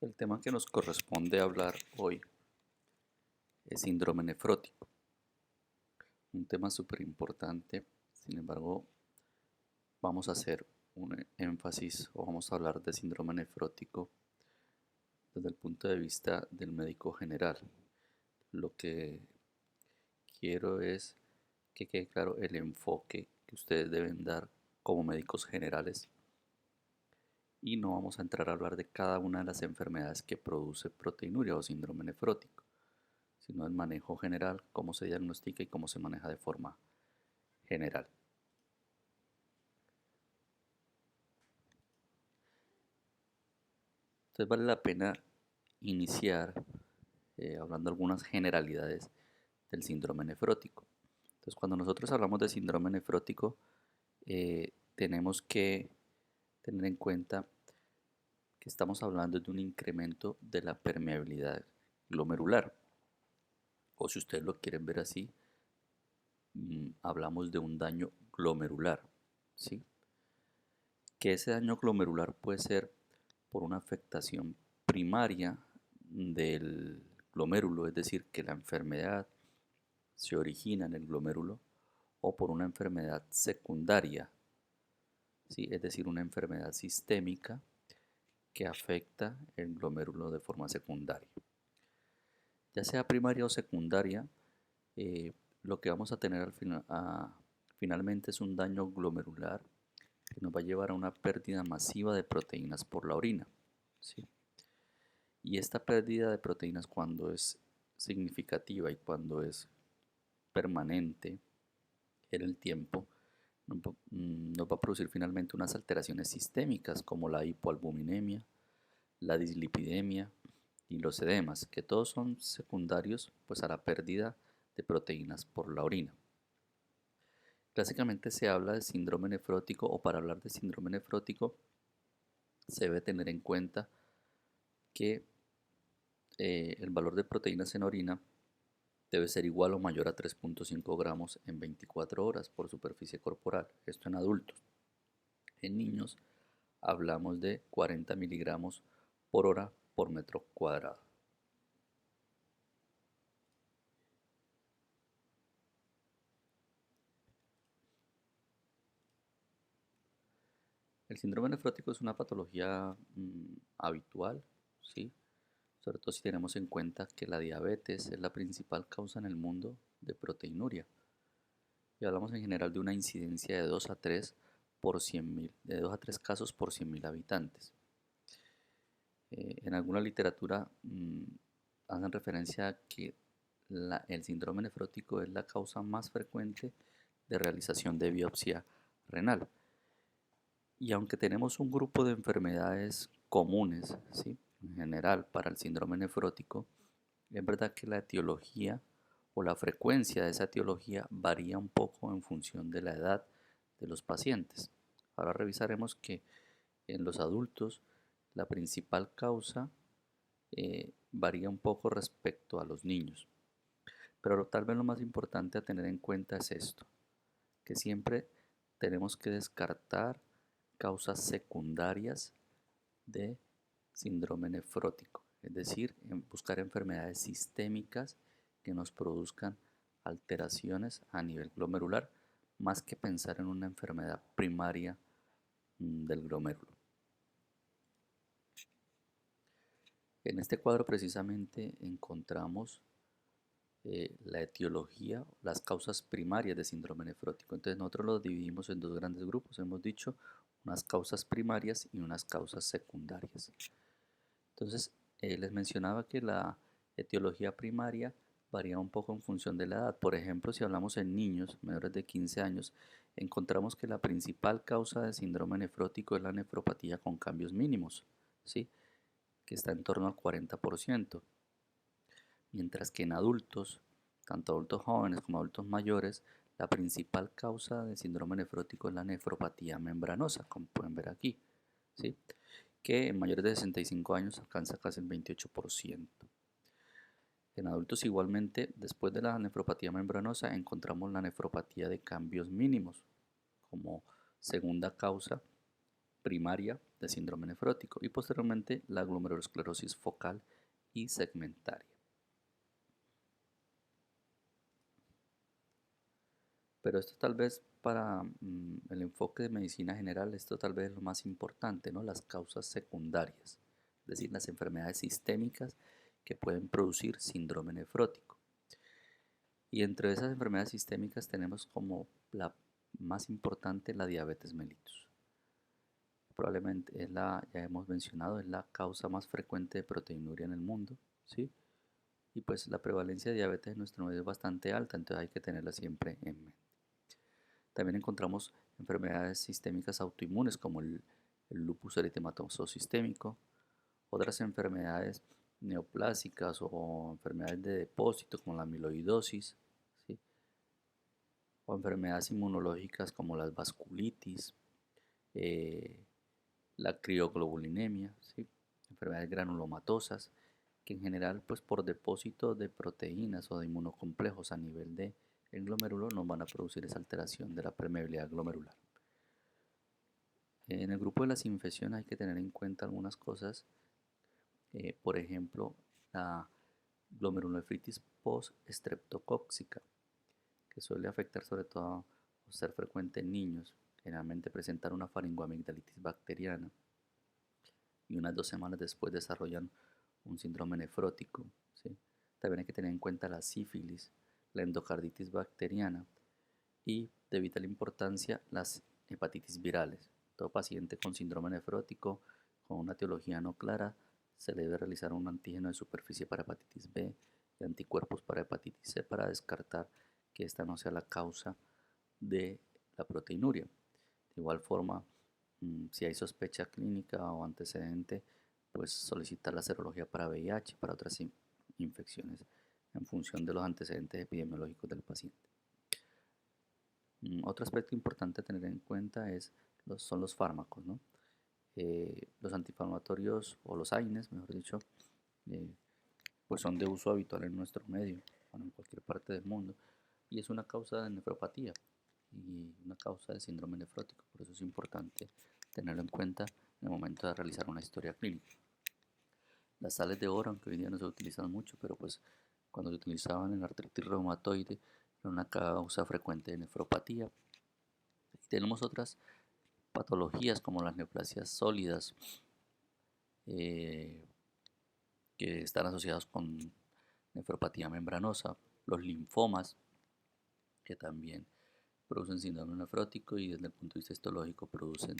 El tema que nos corresponde hablar hoy es síndrome nefrótico, un tema súper importante. Sin embargo, vamos a hacer un énfasis o vamos a hablar de síndrome nefrótico desde el punto de vista del médico general. Lo que quiero es que quede claro el enfoque que ustedes deben dar como médicos generales y no vamos a entrar a hablar de cada una de las enfermedades que produce proteinuria o síndrome nefrótico, sino el manejo general, cómo se diagnostica y cómo se maneja de forma general. Entonces vale la pena iniciar hablando algunas generalidades del síndrome nefrótico. Entonces cuando nosotros hablamos de síndrome nefrótico, tenemos que tener en cuenta que estamos hablando de un incremento de la permeabilidad glomerular, o si ustedes lo quieren ver así, hablamos de un daño glomerular, ¿sí? Que ese daño glomerular puede ser por una afectación primaria del glomérulo, es decir, que la enfermedad se origina en el glomérulo, o por una enfermedad secundaria, ¿sí? Es decir, una enfermedad sistémica que afecta el glomérulo de forma secundaria. Ya sea primaria o secundaria, eh, lo que vamos a tener finalmente es un daño glomerular que nos va a llevar a una pérdida masiva de proteínas por la orina, ¿sí? Y esta pérdida de proteínas, cuando es significativa y cuando es permanente en el tiempo, nos va a producir finalmente unas alteraciones sistémicas como la hipoalbuminemia, la dislipidemia y los edemas, que todos son secundarios pues a la pérdida de proteínas por la orina. Clásicamente se habla de síndrome nefrótico, o para hablar de síndrome nefrótico se debe tener en cuenta que el valor de proteínas en orina debe ser igual o mayor a 3.5 gramos en 24 horas por superficie corporal, esto en adultos. En niños hablamos de 40 miligramos por hora por metro cuadrado. El síndrome nefrótico es una patología habitual, ¿sí? Sobre todo si tenemos en cuenta que la diabetes es la principal causa en el mundo de proteinuria. Y hablamos en general de una incidencia de 2 a 3 por 100.000, de 2 a 3 casos por 100.000 habitantes. En alguna literatura hacen referencia a que el síndrome nefrótico es la causa más frecuente de realización de biopsia renal. Y aunque tenemos un grupo de enfermedades comunes, ¿sí? En general para el síndrome nefrótico, es verdad que la etiología o la frecuencia de esa etiología varía un poco en función de la edad de los pacientes. Ahora revisaremos que en los adultos la principal causa varía un poco respecto a los niños. Pero tal vez lo más importante a tener en cuenta es esto, que siempre tenemos que descartar causas secundarias de síndrome nefrótico, es decir, buscar enfermedades sistémicas que nos produzcan alteraciones a nivel glomerular, más que pensar en una enfermedad primaria del glomérulo. En este cuadro precisamente encontramos la etiología, las causas primarias de síndrome nefrótico. Entonces nosotros lo dividimos en dos grandes grupos, hemos dicho, unas causas primarias y unas causas secundarias. Entonces les mencionaba que la etiología primaria varía un poco en función de la edad. Por ejemplo, si hablamos en niños menores de 15 años, encontramos que la principal causa de síndrome nefrótico es la nefropatía con cambios mínimos, ¿sí? Que está en torno al 40%. Mientras que en adultos, tanto adultos jóvenes como adultos mayores, la principal causa de síndrome nefrótico es la nefropatía membranosa, como pueden ver aquí, ¿sí? Que en mayores de 65 años alcanza casi el 28%. En adultos igualmente, después de la nefropatía membranosa, encontramos la nefropatía de cambios mínimos como segunda causa primaria de síndrome nefrótico y posteriormente la glomerulosclerosis focal y segmentaria. Pero esto tal vez para el enfoque de medicina general, esto tal vez es lo más importante, ¿no? Las causas secundarias, es decir, las enfermedades sistémicas que pueden producir síndrome nefrótico. Y entre esas enfermedades sistémicas tenemos como la más importante la diabetes mellitus. Probablemente ya hemos mencionado, es la causa más frecuente de proteinuria en el mundo, ¿sí? Y pues la prevalencia de diabetes en nuestro medio es bastante alta, entonces hay que tenerla siempre en mente. También encontramos enfermedades sistémicas autoinmunes como el lupus eritematoso sistémico, otras enfermedades neoplásicas o enfermedades de depósito como la amiloidosis, ¿sí? O enfermedades inmunológicas como las vasculitis, eh, la crioglobulinemia, ¿sí? Enfermedades granulomatosas, que en general pues por depósito de proteínas o de inmunocomplejos a nivel de el glomérulo nos van a producir esa alteración de la permeabilidad glomerular. En el grupo de las infecciones hay que tener en cuenta algunas cosas, por ejemplo, la glomerulonefritis post-estreptocóxica, que suele afectar sobre todo o ser frecuente en niños, generalmente presentan una faringoamigdalitis bacteriana y unas 2 semanas después desarrollan un síndrome nefrótico, ¿sí? También hay que tener en cuenta la sífilis, la endocarditis bacteriana y, de vital importancia, las hepatitis virales. Todo paciente con síndrome nefrótico con una etiología no clara se le debe realizar un antígeno de superficie para hepatitis B y anticuerpos para hepatitis C para descartar que esta no sea la causa de la proteinuria. De igual forma, si hay sospecha clínica o antecedente, pues solicitar la serología para VIH y para otras infecciones en función de los antecedentes epidemiológicos del paciente. Otro aspecto importante a tener en cuenta son los fármacos, ¿no? Los antiinflamatorios o los AINES, mejor dicho, eh, pues son de uso habitual en nuestro medio, bueno, en cualquier parte del mundo, y es una causa de nefropatía y una causa de síndrome nefrótico, por eso es importante tenerlo en cuenta en el momento de realizar una historia clínica. Las sales de oro, aunque hoy día no se utilizan mucho, pero pues cuando se utilizaban en la artritis reumatoide, era una causa frecuente de nefropatía. Y tenemos otras patologías como las neoplasias sólidas, eh, que están asociados con nefropatía membranosa, los linfomas, que también producen síndrome nefrótico y desde el punto de vista histológico producen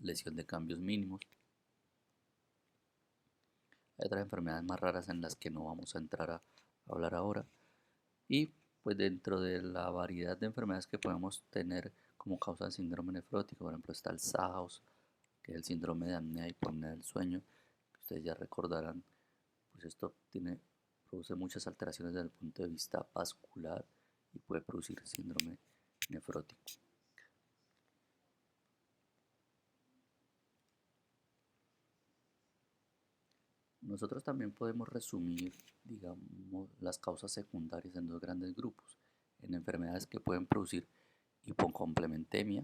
lesión de cambios mínimos. Hay otras enfermedades más raras en las que no vamos a entrar a hablar ahora. Y pues dentro de la variedad de enfermedades que podemos tener como causa de síndrome nefrótico, por ejemplo está el SAOS, que es el síndrome de apnea y hipopnea del sueño, que ustedes ya recordarán, pues esto produce muchas alteraciones desde el punto de vista vascular y puede producir síndrome nefrótico. Nosotros también podemos resumir, digamos, las causas secundarias en dos grandes grupos, en enfermedades que pueden producir hipocomplementemia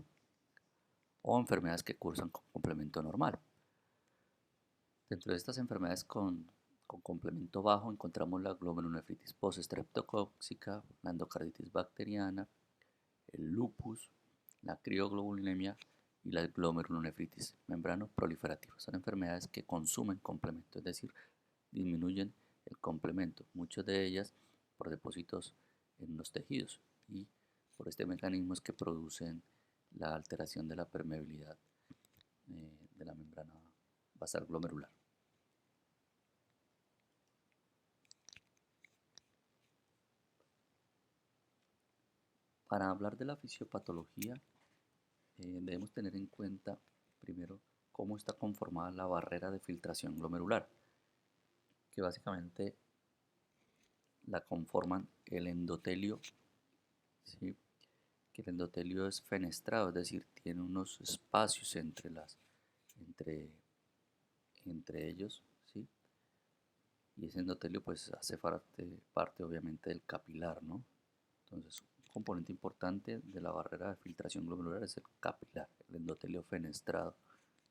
o enfermedades que cursan con complemento normal. Dentro de estas enfermedades con complemento bajo encontramos la glomerulonefritis post-estreptocóxica, la endocarditis bacteriana, el lupus, la crioglobulinemia y la glomerulonefritis membrano proliferativa. Son enfermedades que consumen complemento, es decir, disminuyen el complemento, muchas de ellas por depósitos en los tejidos y por este mecanismo es que producen la alteración de la permeabilidad de la membrana basal glomerular. Para hablar de la fisiopatología, debemos tener en cuenta primero cómo está conformada la barrera de filtración glomerular, que básicamente la conforman el endotelio, ¿sí? Que el endotelio es fenestrado, es decir, tiene unos espacios entre, entre ellos, ¿sí? Y ese endotelio pues hace parte obviamente del capilar, ¿no? Entonces componente importante de la barrera de filtración glomerular es el capilar, el endotelio fenestrado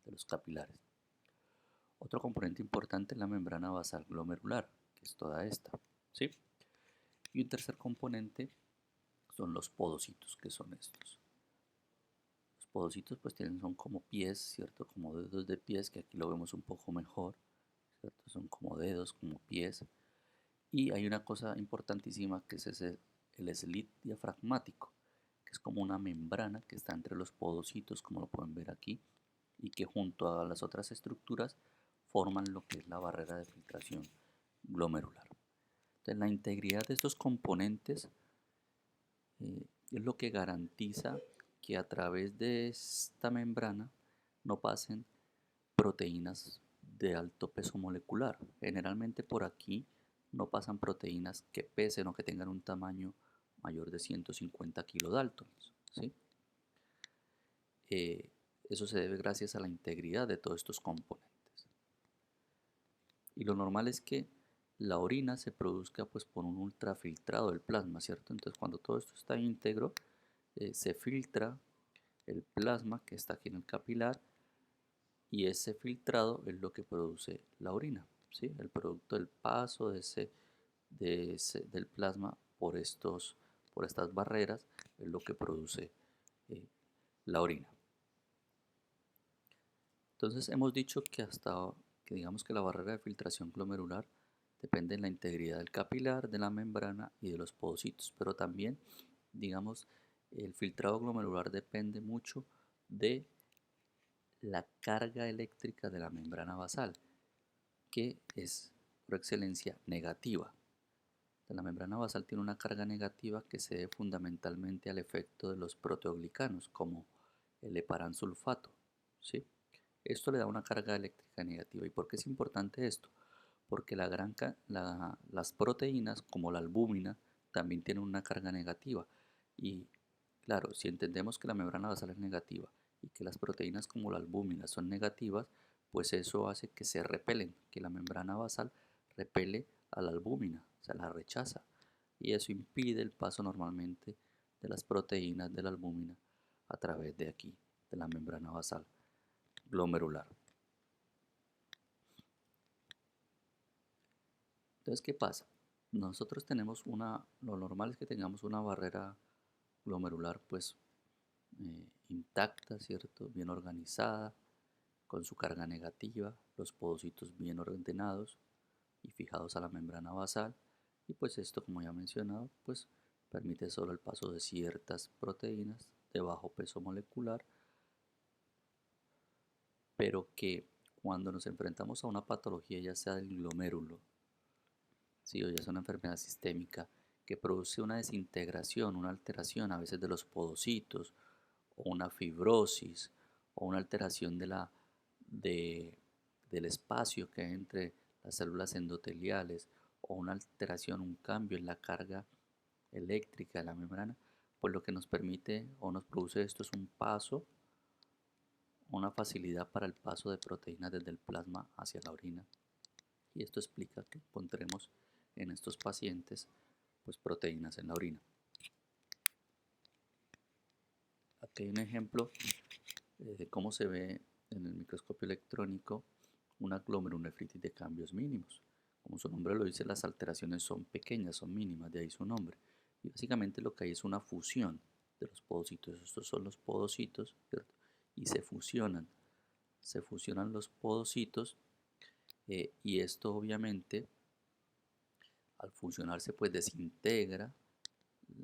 de los capilares. Otro componente importante es la membrana basal glomerular, que es toda esta, ¿sí? Y un tercer componente son los podocitos, que son estos. Los podocitos pues son como pies, ¿cierto? Como dedos de pies, que aquí lo vemos un poco mejor, ¿cierto? Son como dedos, como pies. Y hay una cosa importantísima que es el slit diafragmático, que es como una membrana que está entre los podocitos, como lo pueden ver aquí, y que junto a las otras estructuras forman lo que es la barrera de filtración glomerular. Entonces, la integridad de estos componentes es lo que garantiza que a través de esta membrana no pasen proteínas de alto peso molecular. Generalmente por aquí no pasan proteínas que pesen o que tengan un tamaño mayor de 150 kilodaltons, ¿sí? Eso se debe gracias a la integridad de todos estos componentes. Y lo normal es que la orina se produzca pues por un ultrafiltrado del plasma, ¿cierto? Entonces cuando todo esto está íntegro, se filtra el plasma que está aquí en el capilar y ese filtrado es lo que produce la orina, ¿sí? El producto del paso del plasma por estas barreras es lo que produce eh, la orina. Entonces hemos dicho que digamos que la barrera de filtración glomerular depende de la integridad del capilar, de la membrana y de los podocitos, pero también digamos el filtrado glomerular depende mucho de la carga eléctrica de la membrana basal, que es por excelencia negativa. La membrana basal tiene una carga negativa que se debe fundamentalmente al efecto de los proteoglicanos, como el heparansulfato, ¿sí? Esto le da una carga eléctrica negativa. ¿Y por qué es importante esto? Porque las proteínas, como la albúmina, también tienen una carga negativa. Y claro, si entendemos que la membrana basal es negativa y que las proteínas como la albúmina son negativas, pues eso hace que se repelen, que la membrana basal repele a la albúmina, o sea, la rechaza. Y eso impide el paso normalmente de las proteínas de la albúmina a través de aquí, de la membrana basal glomerular. Entonces, ¿qué pasa? Nosotros tenemos lo normal es que tengamos una barrera glomerular pues intacta, ¿cierto? Bien organizada, con su carga negativa, los podocitos bien ordenados y fijados a la membrana basal. Y pues esto, como ya he mencionado, pues permite solo el paso de ciertas proteínas de bajo peso molecular, pero que cuando nos enfrentamos a una patología, ya sea del glomérulo, ¿sí? O ya es una enfermedad sistémica que produce una desintegración, una alteración a veces de los podocitos, o una fibrosis, o una alteración del espacio que hay entre las células endoteliales, o una alteración, un cambio en la carga eléctrica de la membrana, pues lo que nos permite o nos produce esto es un paso, una facilidad para el paso de proteínas desde el plasma hacia la orina. Y esto explica que encontremos en estos pacientes pues proteínas en la orina. Aquí hay un ejemplo de cómo se ve en el microscopio electrónico una glomerulonefritis de cambios mínimos. Como su nombre lo dice, las alteraciones son pequeñas, son mínimas, de ahí su nombre. Y básicamente lo que hay es una fusión de los podocitos. Estos son los podocitos, ¿cierto? Y se fusionan los podocitos y esto obviamente al fusionarse pues desintegra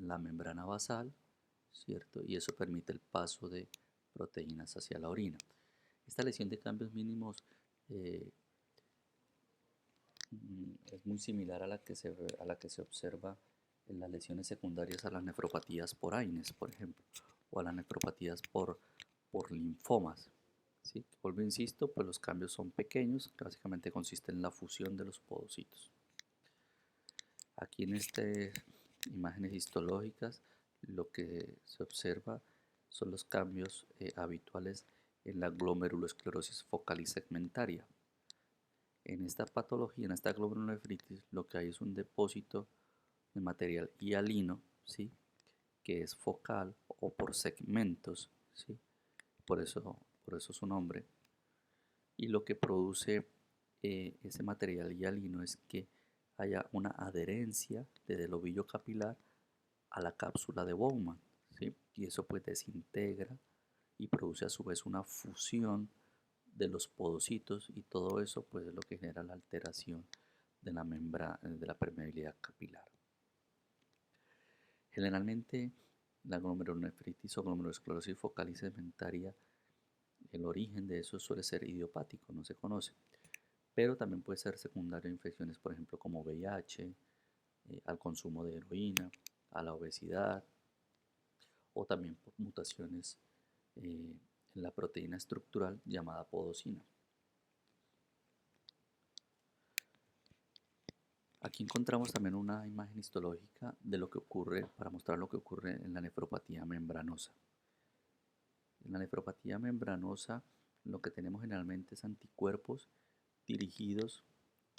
la membrana basal, ¿cierto? Y eso permite el paso de proteínas hacia la orina. Esta lesión de cambios mínimos eh, es muy similar a la que se observa en las lesiones secundarias a las nefropatías por AINES, por ejemplo, o a las nefropatías por linfomas. ¿Sí? Vuelvo, insisto, pues los cambios son pequeños, que básicamente consisten en la fusión de los podocitos. Aquí en estas imágenes histológicas lo que se observa son los cambios habituales en la glomerulosclerosis focal y segmentaria. En esta patología, en esta glomerulonefritis, lo que hay es un depósito de material hialino, ¿sí? que es focal o por segmentos, ¿sí? Por eso, por eso su nombre. Y lo que produce ese material hialino es que haya una adherencia desde el ovillo capilar a la cápsula de Bowman, ¿sí? Y eso pues desintegra y produce a su vez una fusión de los podocitos y todo eso pues es lo que genera la alteración de la membrana, de la permeabilidad capilar. Generalmente la glomerulonefritis o glomerulosclerosis focal y segmentaria, el origen de eso suele ser idiopático, no se conoce, pero también puede ser secundario a infecciones, por ejemplo, como VIH, al consumo de heroína, a la obesidad o también por mutaciones en la proteína estructural llamada podocina. Aquí encontramos también una imagen histológica de lo que ocurre, para mostrar lo que ocurre en la nefropatía membranosa. En la nefropatía membranosa lo que tenemos generalmente es anticuerpos dirigidos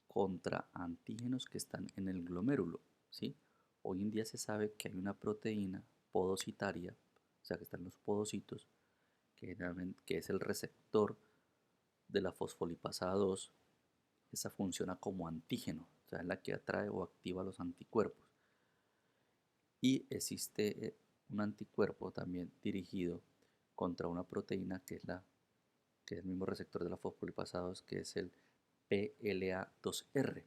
contra antígenos que están en el glomérulo, ¿sí? Hoy en día se sabe que hay una proteína podocitaria, o sea que están los podocitos, que es el receptor de la fosfolipasa 2. Esa funciona como antígeno, o sea, es la que atrae o activa los anticuerpos. Y existe un anticuerpo también dirigido contra una proteína que es el mismo receptor de la fosfolipasa 2, que es el PLA2R.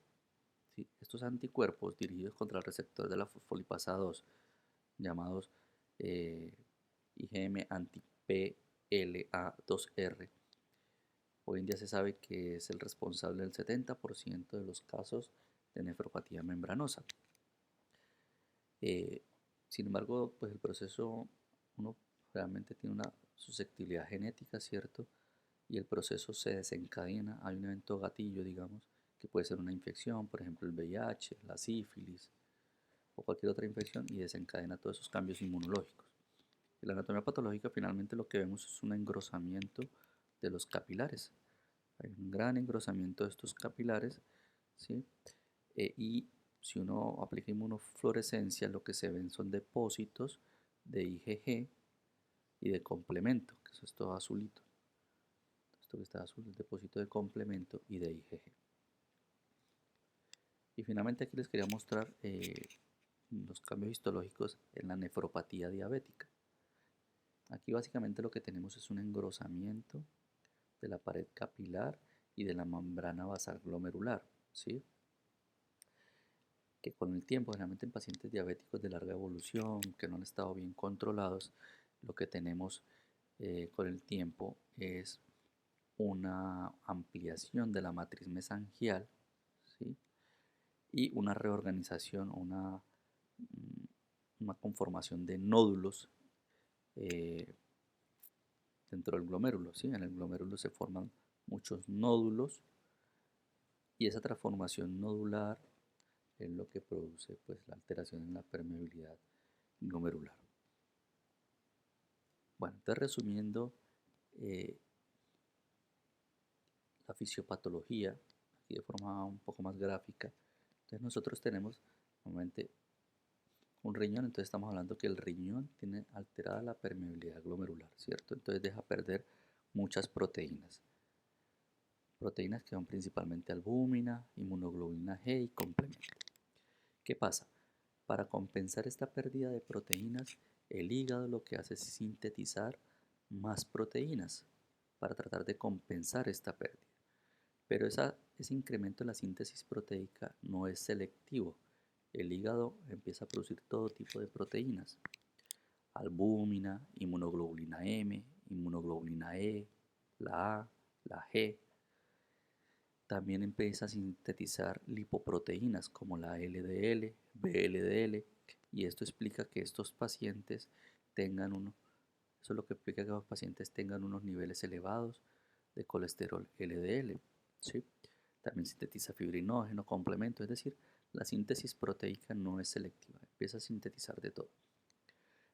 ¿Sí? Estos anticuerpos dirigidos contra el receptor de la fosfolipasa 2, llamados IgM anti-PLA2R, hoy en día se sabe que es el responsable del 70% de los casos de nefropatía membranosa. Eh, Sin embargo, pues el proceso, uno realmente tiene una susceptibilidad genética, ¿cierto? Y el proceso se desencadena, hay un evento gatillo, digamos, que puede ser una infección, por ejemplo el VIH, la sífilis o cualquier otra infección, y desencadena todos esos cambios inmunológicos. En la anatomía patológica finalmente lo que vemos es un engrosamiento de los capilares. Hay un gran engrosamiento de estos capilares, ¿sí? Y si uno aplica inmunofluorescencia, lo que se ven son depósitos de IgG y de complemento, que eso es todo azulito. Esto que está azul, el depósito de complemento y de IgG. Y finalmente aquí les quería mostrar los cambios histológicos en la nefropatía diabética. Aquí básicamente lo que tenemos es un engrosamiento de la pared capilar y de la membrana basal glomerular, ¿sí? Que con el tiempo, generalmente en pacientes diabéticos de larga evolución, que no han estado bien controlados, lo que tenemos con el tiempo es una ampliación de la matriz mesangial, ¿sí? Y una reorganización, una conformación de nódulos eh, dentro del glomérulo, ¿sí? En el glomérulo se forman muchos nódulos y esa transformación nodular es lo que produce pues, la alteración en la permeabilidad glomerular. Bueno, entonces resumiendo eh, la fisiopatología, aquí de forma un poco más gráfica, entonces nosotros tenemos normalmente un riñón, entonces estamos hablando que el riñón tiene alterada la permeabilidad glomerular, ¿cierto? Entonces deja perder muchas proteínas. Proteínas que son principalmente albúmina, inmunoglobulina G y complemento. ¿Qué pasa? Para compensar esta pérdida de proteínas, el hígado lo que hace es sintetizar más proteínas para tratar de compensar esta pérdida. Pero ese incremento en la síntesis proteica no es selectivo. El hígado empieza a producir todo tipo de proteínas. Albúmina, inmunoglobulina M, inmunoglobulina E, la A, la G. También empieza a sintetizar lipoproteínas como la LDL, VLDL, y esto explica que estos pacientes eso es lo que explica que los pacientes tengan unos niveles elevados de colesterol LDL, ¿sí? También sintetiza fibrinógeno, complemento, es decir, la síntesis proteica no es selectiva, empieza a sintetizar de todo.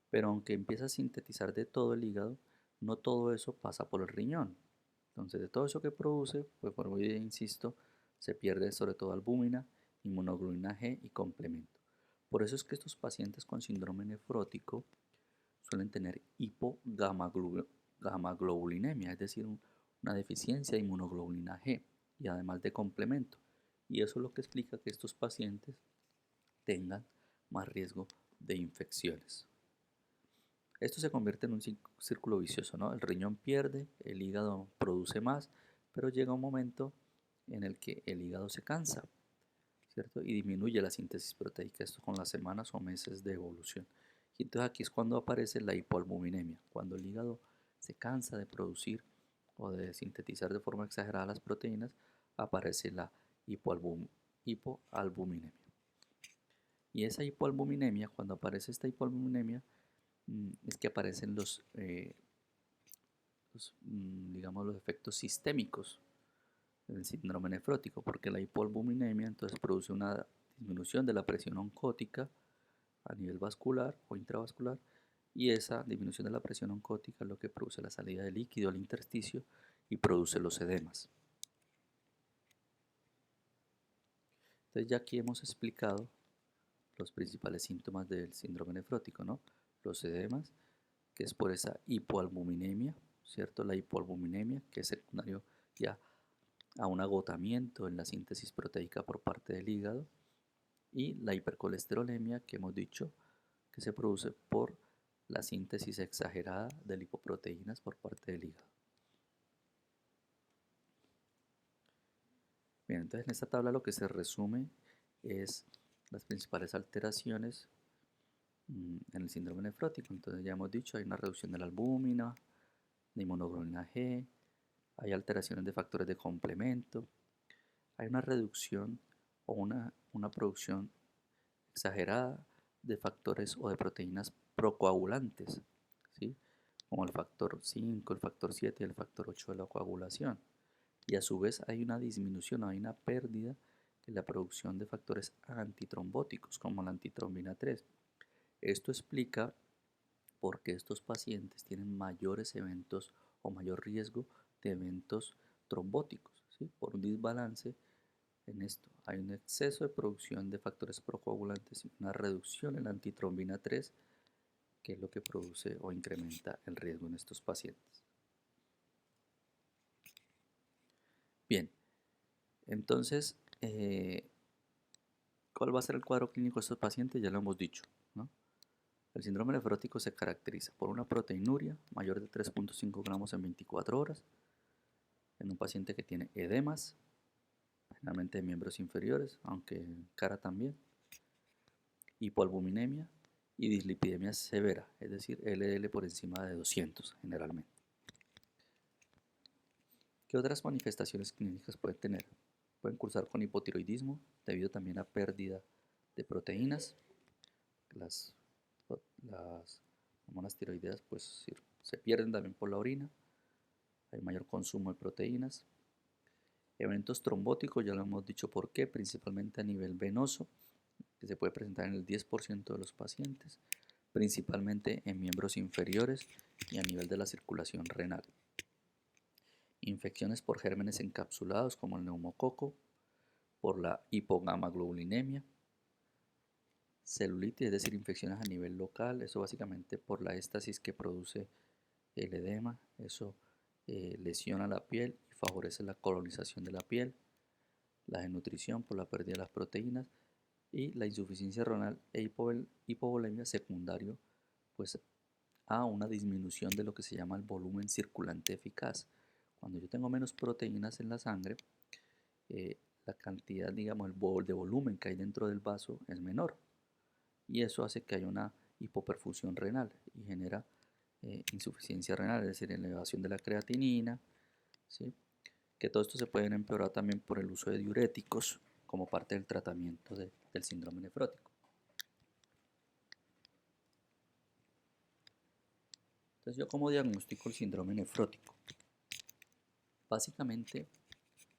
Pero aunque empieza a sintetizar de todo el hígado, no todo eso pasa por el riñón. Entonces, de todo eso que produce, pues por hoy insisto, se pierde sobre todo albúmina, inmunoglobulina G y complemento. Por eso es que estos pacientes con síndrome nefrótico suelen tener hipogamaglobulinemia, es decir, una deficiencia de inmunoglobulina G y además de complemento. Y eso es lo que explica que estos pacientes tengan más riesgo de infecciones. Esto se convierte en un círculo vicioso, ¿no? El riñón pierde, el hígado produce más, pero llega un momento en el que el hígado se cansa, ¿cierto? Y disminuye la síntesis proteica, esto con las semanas o meses de evolución. Y entonces aquí es cuando aparece la hipoalbuminemia, cuando el hígado se cansa de producir o de sintetizar de forma exagerada las proteínas, aparece la hipoalbuminemia. Y esa hipoalbuminemia, cuando aparece esta hipoalbuminemia, es que aparecen digamos, los efectos sistémicos del síndrome nefrótico, porque la hipoalbuminemia entonces produce una disminución de la presión oncótica a nivel vascular o intravascular, y esa disminución de la presión oncótica es lo que produce la salida de líquido al intersticio y produce los edemas. Entonces ya aquí hemos explicado los principales síntomas del síndrome nefrótico, ¿no? Los edemas, que es por esa hipoalbuminemia, ¿cierto? La hipoalbuminemia, que es secundario ya a un agotamiento en la síntesis proteica por parte del hígado, y la hipercolesterolemia, que hemos dicho que se produce por la síntesis exagerada de lipoproteínas por parte del hígado. Bien, entonces en esta tabla lo que se resume es las principales alteraciones en el síndrome nefrótico. Entonces ya hemos dicho, hay una reducción de la albúmina, de inmunoglobulina G, hay alteraciones de factores de complemento, hay una reducción o una producción exagerada de factores o de proteínas procoagulantes, ¿sí? Como el factor 5, el factor 7 y el factor 8 de la coagulación. Y a su vez hay una disminución, hay una pérdida en la producción de factores antitrombóticos, como la antitrombina 3. Esto explica por qué estos pacientes tienen mayores eventos o mayor riesgo de eventos trombóticos, ¿sí? Por un desbalance en esto. Hay un exceso de producción de factores procoagulantes y una reducción en la antitrombina 3, que es lo que produce o incrementa el riesgo en estos pacientes. Bien, entonces, ¿cuál va a ser el cuadro clínico de estos pacientes? Ya lo hemos dicho, ¿no? El síndrome nefrótico se caracteriza por una proteinuria mayor de 3.5 gramos en 24 horas, en un paciente que tiene edemas, generalmente de miembros inferiores, aunque en cara también, hipoalbuminemia y dislipidemia severa, es decir, LDL por encima de 200 generalmente. ¿Qué otras manifestaciones clínicas pueden tener? Pueden cursar con hipotiroidismo debido también a pérdida de proteínas. Las hormonas tiroideas pues se pierden también por la orina. Hay mayor consumo de proteínas. Eventos trombóticos, ya lo hemos dicho por qué, principalmente a nivel venoso, que se puede presentar en el 10% de los pacientes, principalmente en miembros inferiores y a nivel de la circulación renal. Infecciones por gérmenes encapsulados como el neumococo, por la hipogamaglobulinemia, celulitis, es decir, infecciones a nivel local, eso básicamente por la éstasis que produce el edema, eso lesiona la piel y favorece la colonización de la piel, la desnutrición por la pérdida de las proteínas y la insuficiencia renal e hipovolemia secundario pues a una disminución de lo que se llama el volumen circulante eficaz. Cuando yo tengo menos proteínas en la sangre, la cantidad, digamos, de volumen que hay dentro del vaso es menor. Y eso hace que haya una hipoperfusión renal y genera insuficiencia renal, es decir, elevación de la creatinina, ¿sí? Que todo esto se puede empeorar también por el uso de diuréticos como parte del tratamiento del síndrome nefrótico. Entonces, ¿yo cómo diagnostico el síndrome nefrótico? Básicamente,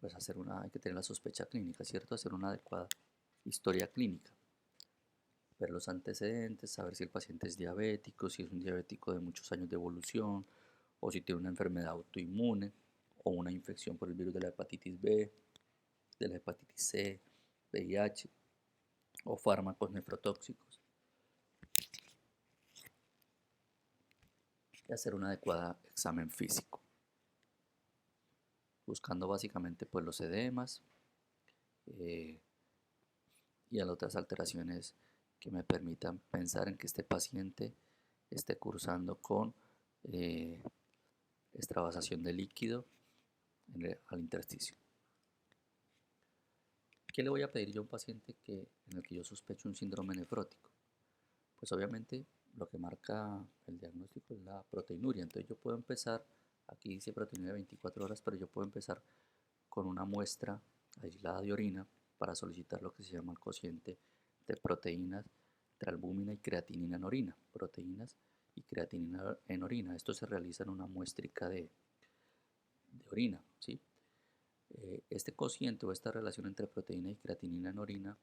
pues hay que tener la sospecha clínica, ¿cierto? Hacer una adecuada historia clínica. Ver los antecedentes, saber si el paciente es diabético, si es un diabético de muchos años de evolución, o si tiene una enfermedad autoinmune, o una infección por el virus de la hepatitis B, de la hepatitis C, VIH. o fármacos nefrotóxicos y hacer un adecuado examen físico, buscando básicamente pues los edemas eh, y a las otras alteraciones que me permitan pensar en que este paciente esté cursando con eh, extravasación de líquido al intersticio. ¿Qué le voy a pedir yo a un paciente en el que yo sospecho un síndrome nefrótico? Pues obviamente lo que marca el diagnóstico es la proteinuria. Entonces yo puedo empezar, aquí dice proteinuria de 24 horas, pero yo puedo empezar con una muestra aislada de orina para solicitar lo que se llama el cociente de proteínas entre albúmina y creatinina en orina. Proteínas y creatinina en orina. Esto se realiza en una muéstrica de orina, ¿sí? Este cociente o esta relación entre proteína y creatinina en orina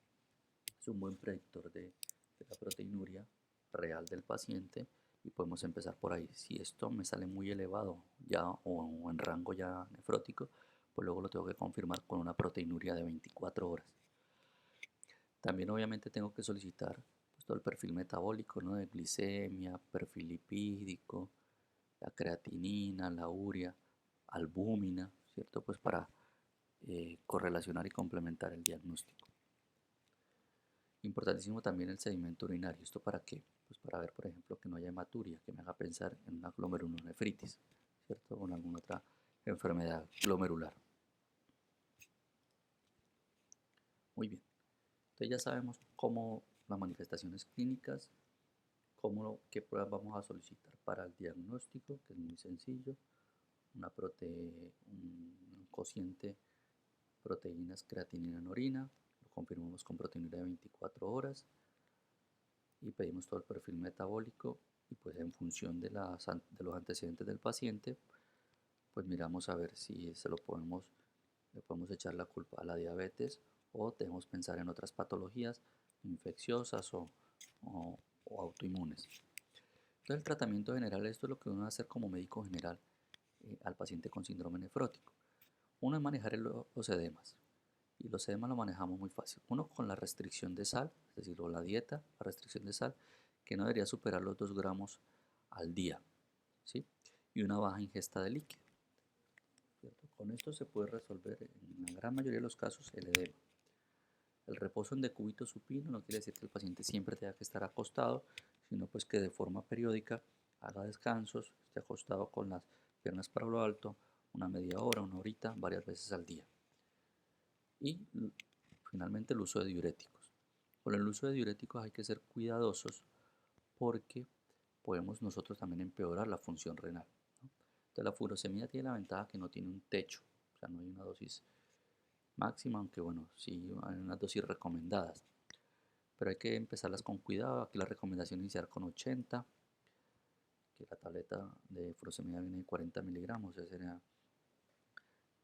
es un buen predictor de la proteinuria real del paciente y podemos empezar por ahí. Si esto me sale muy elevado ya o en rango ya nefrótico, pues luego lo tengo que confirmar con una proteinuria de 24 horas. También obviamente tengo que solicitar pues, todo el perfil metabólico, ¿no? De glicemia, perfil lipídico, la creatinina, la urea, albúmina, ¿cierto? Pues para correlacionar y complementar el diagnóstico. Importantísimo también el sedimento urinario. ¿Esto para qué? Pues para ver, por ejemplo, que no haya hematuria, que me haga pensar en una glomerulonefritis, ¿cierto? O en alguna otra enfermedad glomerular. Muy bien. Entonces ya sabemos cómo las manifestaciones clínicas, qué pruebas vamos a solicitar para el diagnóstico, que es muy sencillo. Un cociente proteínas creatinina en orina, lo confirmamos con proteinuria de 24 horas y pedimos todo el perfil metabólico y pues en función de los antecedentes del paciente, pues miramos a ver si le podemos echar la culpa a la diabetes o debemos pensar en otras patologías infecciosas o autoinmunes. Entonces el tratamiento general, esto es lo que uno va a hacer como médico general al paciente con síndrome nefrótico. Uno es manejar los edemas. Y los edemas lo manejamos muy fácil. Uno con la restricción de sal, es decir, o la dieta, la restricción de sal, que no debería superar los 2 gramos al día, ¿sí? Y una baja ingesta de líquido, ¿cierto? Con esto se puede resolver en la gran mayoría de los casos el edema. El reposo en decúbito supino no quiere decir que el paciente siempre tenga que estar acostado, sino pues que de forma periódica haga descansos, esté acostado con las piernas para lo alto, una media hora, una horita, varias veces al día. Y finalmente el uso de diuréticos. Con el uso de diuréticos hay que ser cuidadosos porque podemos nosotros también empeorar la función renal, ¿no? Entonces la furosemida tiene la ventaja que no tiene un techo, o sea, no hay una dosis máxima, aunque bueno, sí hay unas dosis recomendadas, pero hay que empezarlas con cuidado. Aquí la recomendación es iniciar con 80, que la tableta de furosemida viene de 40 miligramos, o sea, sería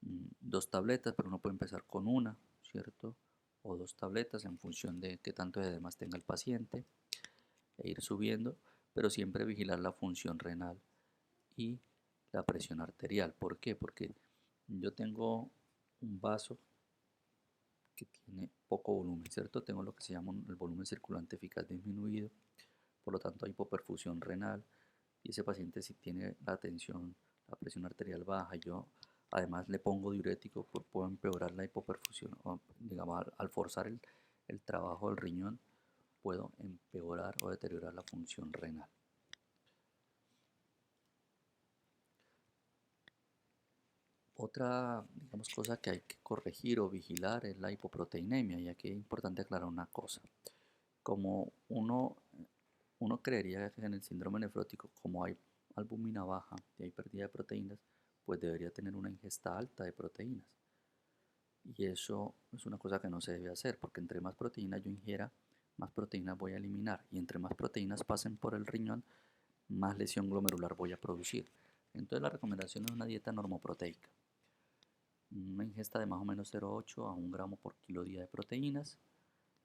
2 tabletas, pero uno puede empezar con una, ¿cierto? O 2 tabletas en función de qué tanto de demás tenga el paciente e ir subiendo, pero siempre vigilar la función renal y la presión arterial. ¿Por qué? Porque yo tengo un vaso que tiene poco volumen, ¿cierto? Tengo lo que se llama el volumen circulante eficaz disminuido, por lo tanto hay hipoperfusión renal y ese paciente si tiene la tensión, la presión arterial baja, yo además le pongo diurético, pues puedo empeorar la hipoperfusión, o, digamos, al forzar el trabajo del riñón, puedo empeorar o deteriorar la función renal. Otra, digamos, cosa que hay que corregir o vigilar es la hipoproteinemia, y aquí es importante aclarar una cosa. Como uno creería que en el síndrome nefrótico, como hay albúmina baja y hay pérdida de proteínas, pues debería tener una ingesta alta de proteínas. Y eso es una cosa que no se debe hacer, porque entre más proteínas yo ingiera, más proteínas voy a eliminar. Y entre más proteínas pasen por el riñón, más lesión glomerular voy a producir. Entonces la recomendación es una dieta normoproteica. Una ingesta de más o menos 0,8 a 1 gramo por kilo día de proteínas.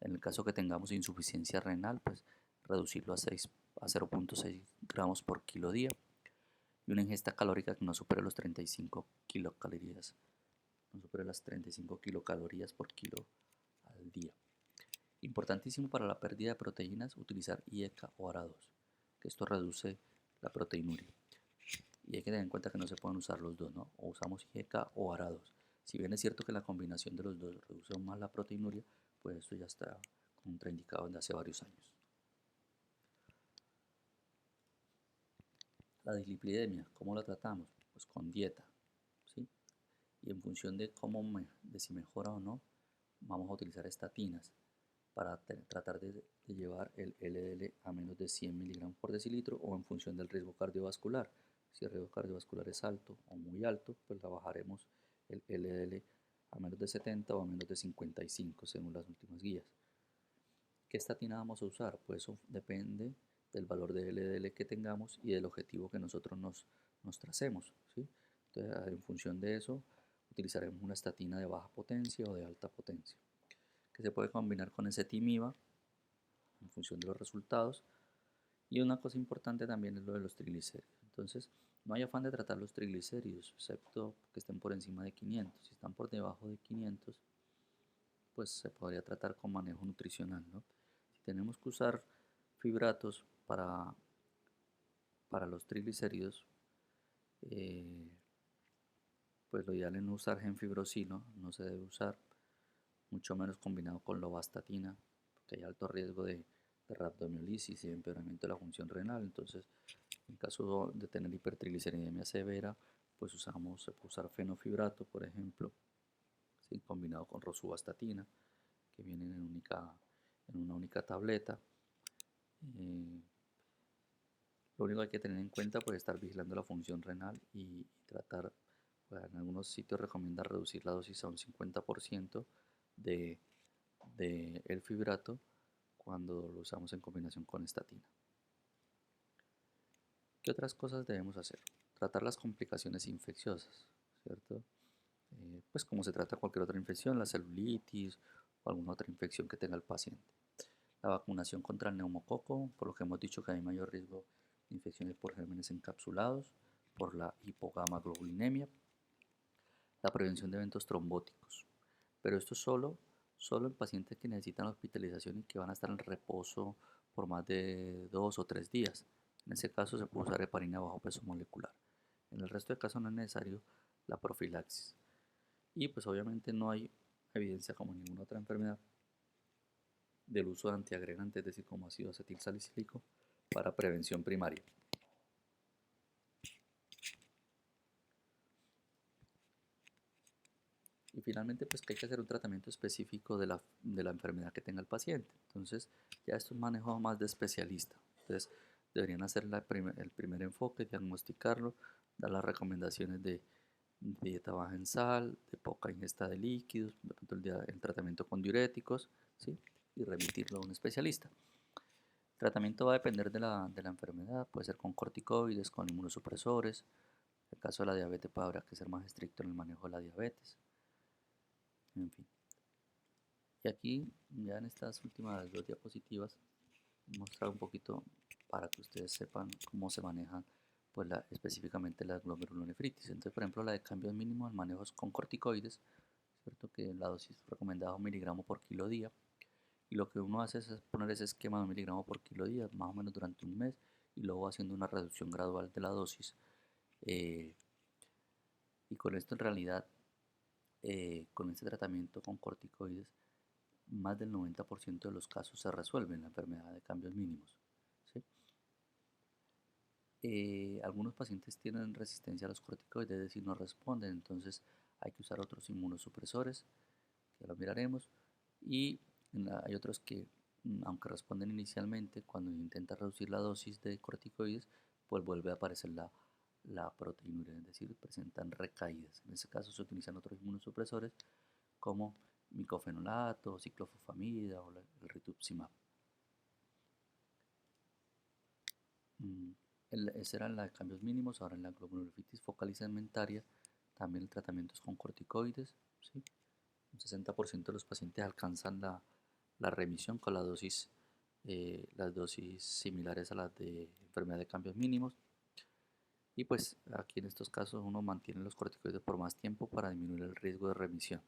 En el caso que tengamos insuficiencia renal, pues reducirlo a 0,6 gramos por kilo día. Y una ingesta calórica que no supere los 35 kilocalorías, no supere las 35 kilocalorías por kilo al día. Importantísimo para la pérdida de proteínas utilizar IECA o ARA2, que esto reduce la proteinuria. Y hay que tener en cuenta que no se pueden usar los dos, ¿no? O usamos IECA o ARA2. Si bien es cierto que la combinación de los dos reduce aún más la proteinuria, pues esto ya está contraindicado desde hace varios años. La dislipidemia, ¿cómo la tratamos? Pues con dieta, ¿sí? Y en función de de si mejora o no, vamos a utilizar estatinas para tratar de llevar el LDL a menos de 100 miligramos por decilitro o en función del riesgo cardiovascular. Si el riesgo cardiovascular es alto o muy alto, pues la bajaremos el LDL a menos de 70 o a menos de 55 según las últimas guías. ¿Qué estatina vamos a usar? Pues eso depende del valor de LDL que tengamos y del objetivo que nosotros nos tracemos, ¿sí? Entonces, en función de eso, utilizaremos una estatina de baja potencia o de alta potencia, que se puede combinar con ezetimiba en función de los resultados. Y una cosa importante también es lo de los triglicéridos. Entonces, no hay afán de tratar los triglicéridos, excepto que estén por encima de 500. Si están por debajo de 500, pues se podría tratar con manejo nutricional, ¿no? Si tenemos que usar fibratos para los triglicéridos, eh, pues lo ideal es no usar genfibrosino, no se debe usar, mucho menos combinado con lovastatina, porque hay alto riesgo de rhabdomiolisis y empeoramiento de la función renal. Entonces, en caso de tener hipertrigliceridemia severa, pues se puede usar fenofibrato, por ejemplo, ¿sí? Combinado con rosuvastatina, que vienen en una única tableta. Eh, lo único que hay que tener en cuenta, pues, estar vigilando la función renal y tratar, pues, en algunos sitios recomienda reducir la dosis a un 50% de, de el fibrato cuando lo usamos en combinación con estatina. ¿Qué otras cosas debemos hacer? Tratar las complicaciones infecciosas, ¿cierto? Pues como se trata cualquier otra infección, la celulitis o alguna otra infección que tenga el paciente. La vacunación contra el neumococo, por lo que hemos dicho que hay mayor riesgo de infecciones por gérmenes encapsulados, por la hipogamaglobulinemia, la prevención de eventos trombóticos. Pero esto solo en pacientes que necesitan hospitalización y que van a estar en reposo por más de 2 o 3 días. En ese caso se puede usar heparina bajo peso molecular. En el resto de casos no es necesario la profilaxis. Y pues obviamente no hay evidencia como en ninguna otra enfermedad del uso de antiagregantes, es decir, como ácido acetil salicílico, para prevención primaria. Y finalmente, pues que hay que hacer un tratamiento específico de la enfermedad que tenga el paciente. Entonces, ya esto es manejo más de especialista. Entonces, deberían hacer el primer enfoque, diagnosticarlo, dar las recomendaciones de dieta baja en sal, de poca ingesta de líquidos, de pronto el tratamiento con diuréticos, ¿sí? Y remitirlo a un especialista. El tratamiento va a depender de la enfermedad, puede ser con corticoides, con inmunosupresores. En el caso de la diabetes, pues habrá que ser más estricto en el manejo de la diabetes. En fin. Y aquí, ya en estas últimas 2 diapositivas, he mostrado un poquito para que ustedes sepan cómo se maneja pues específicamente la glomerulonefritis. Entonces, por ejemplo, la de cambios mínimos, el manejo es con corticoides, ¿cierto? Que la dosis recomendada es 1 miligramo por kilo día. Y lo que uno hace es poner ese esquema de 1 miligramo por kilo día, más o menos durante un mes, y luego haciendo una reducción gradual de la dosis. eh, y con esto en realidad, con este tratamiento con corticoides, más del 90% de los casos se resuelven la enfermedad de cambios mínimos, ¿sí? Algunos pacientes tienen resistencia a los corticoides, es decir, no responden, entonces hay que usar otros inmunosupresores, que lo miraremos, y hay otros que, aunque responden inicialmente, cuando intenta reducir la dosis de corticoides, pues vuelve a aparecer la proteinuria, es decir, presentan recaídas. En ese caso se utilizan otros inmunosupresores como micofenolato, ciclofosfamida o el rituximab. Mm, Esa era la de cambios mínimos. Ahora en la glomerulonephritis focal y segmentaria también el tratamiento es con corticoides, ¿sí? Un 60% de los pacientes alcanzan la remisión con las dosis similares a las de enfermedad de cambios mínimos. Y pues aquí en estos casos uno mantiene los corticoides por más tiempo para disminuir el riesgo de remisión.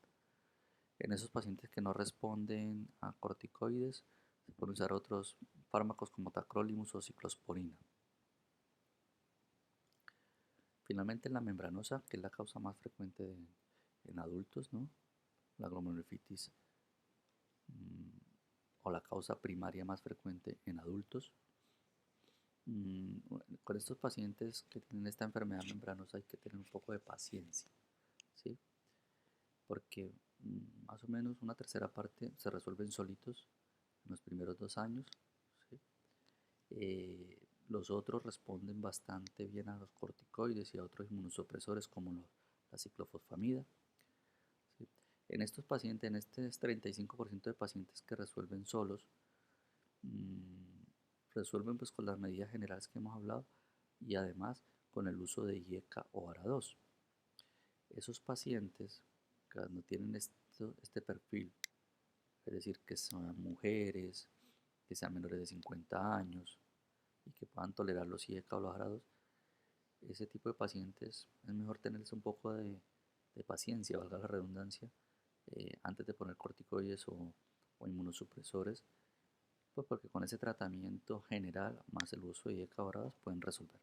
En esos pacientes que no responden a corticoides, se pueden usar otros fármacos como tacrolimus o ciclosporina. Finalmente, en la membranosa, que es la causa más frecuente en adultos, ¿no? La glomerulonephritis, o la causa primaria más frecuente en adultos. Con estos pacientes que tienen esta enfermedad membranosa hay que tener un poco de paciencia, ¿sí? Porque más o menos una tercera parte se resuelven solitos en los primeros 2 años, ¿sí? Los otros responden bastante bien a los corticoides y a otros inmunosupresores como la ciclofosfamida, ¿sí? En estos pacientes, en este 35% de pacientes que resuelven solos, resuelven pues con las medidas generales que hemos hablado y además con el uso de IECA o ARA2. Esos pacientes que no tienen este perfil, es decir, que sean mujeres, que sean menores de 50 años y que puedan tolerar los IECA o los ARA2, ese tipo de pacientes es mejor tenerles un poco de paciencia, valga la redundancia, antes de poner corticoides o inmunosupresores, pues porque con ese tratamiento general más el uso de IECA o ARA2 pueden resolver.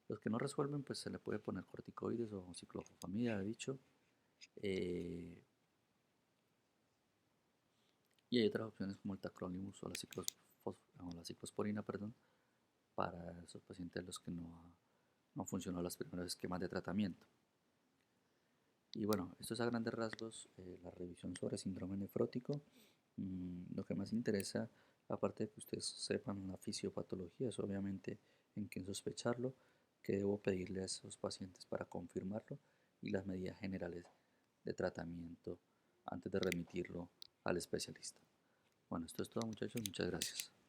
Los que no resuelven, pues se le puede poner corticoides o ciclofosfamida, he dicho. Y hay otras opciones como el tacrolimus o la ciclosporina, perdón, para esos pacientes los que no funcionó los primeros esquemas de tratamiento. Y bueno, esto es a grandes rasgos la revisión sobre síndrome nefrótico. Lo que más interesa, aparte de que ustedes sepan la fisiopatología, es obviamente en qué sospecharlo, qué debo pedirle a esos pacientes para confirmarlo y las medidas generales de tratamiento antes de remitirlo al especialista. Bueno, esto es todo, muchachos, muchas gracias.